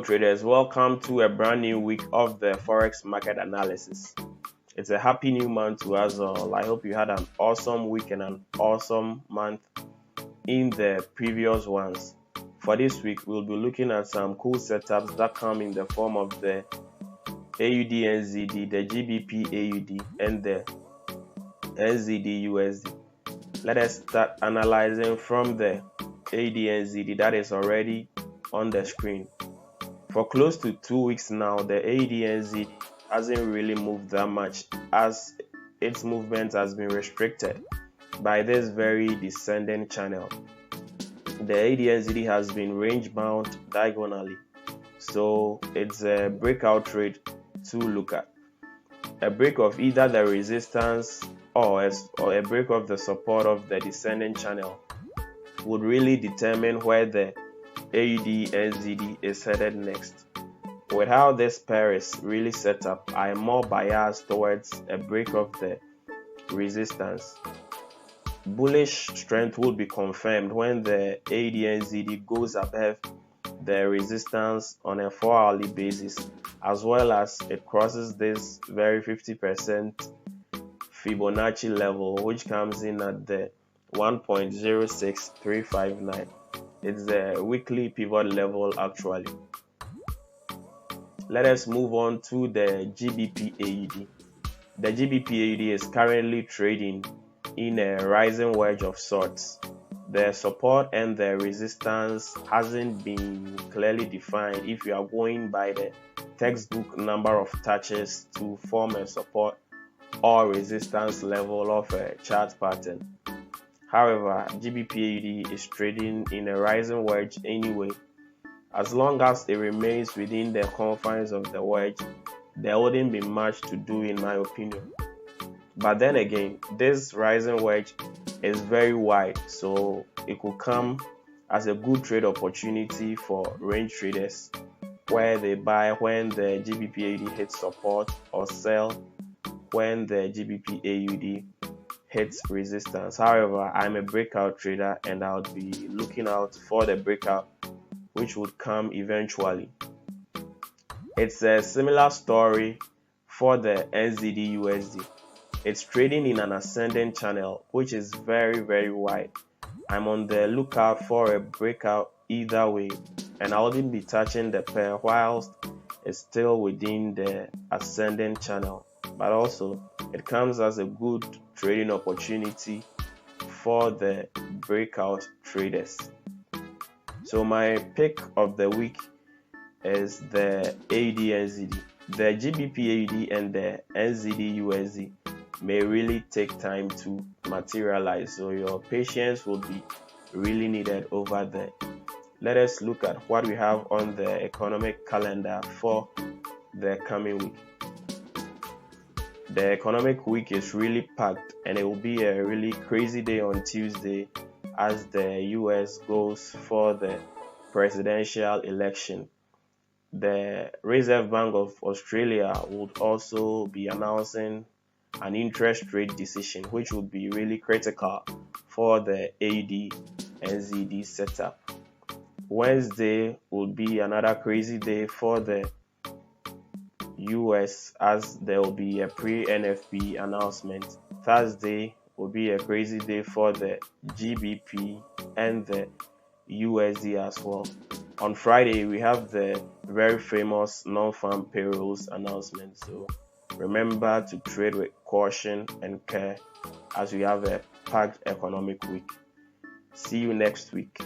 traders, welcome to a brand new week of the Forex market analysis. It's a happy new month to us all. I hope you had an awesome week and an awesome month in the previous ones. For this week, we'll be looking at some cool setups that come in the form of the AUDNZD, the GBPAUD, and the NZDUSD. Let us start analyzing from the AUDNZD that is already on the screen. For close to 2 weeks now, the AUDNZD hasn't really moved that much, as its movement has been restricted by this very descending channel. The AUDNZD has been range bound diagonally, so it's a breakout trade to look at. A break of either the resistance or a break of the support of the descending channel would really determine where the AUDNZD is headed next. With how this pair is really set up, I am more biased towards a break of the resistance. Bullish strength will be confirmed when the AUDNZD goes above the resistance on a 4-hourly basis, as well as it crosses this very 50% Fibonacci level, which comes in at the 1.06359. It's the weekly pivot level actually. Let us move on to the GBPAUD. The GBPAUD is currently trading in a rising wedge of sorts. The support and the resistance hasn't been clearly defined if you are going by the textbook number of touches to form a support or resistance level of a chart pattern. However, GBPAUD is trading in a rising wedge anyway. As long as it remains within the confines of the wedge, there wouldn't be much to do in my opinion. But then again, this rising wedge is very wide, so it could come as a good trade opportunity for range traders, where they buy when the GBPAUD hits support or sell when the GBPAUD hits resistance. However, I'm a breakout trader and I'll be looking out for the breakout, which would come eventually. It's a similar story for the NZDUSD. It's trading in an ascending channel, which is very, very wide. I'm on the lookout for a breakout either way, and I wouldn't be touching the pair whilst it's still within the ascending channel. But also, it comes as a good trading opportunity for the breakout traders. So my pick of the week is the AUDNZD. The GBPAUD and the NZDUSD may really take time to materialize, so your patience will be really needed over there. Let us look at what we have on the economic calendar for the coming week. The economic week is really packed, and it will be a really crazy day on Tuesday as the US goes for the presidential election. The Reserve Bank of Australia would also be announcing an interest rate decision, which would be really critical for the AUDNZD setup. Wednesday will be another crazy day for the US, as there will be a pre-NFP announcement. Thursday will be a crazy day for the GBP and the USD as well. On Friday, we have the very famous non-farm payrolls announcement. So remember to trade with caution and care as we have a packed economic week. See you next week.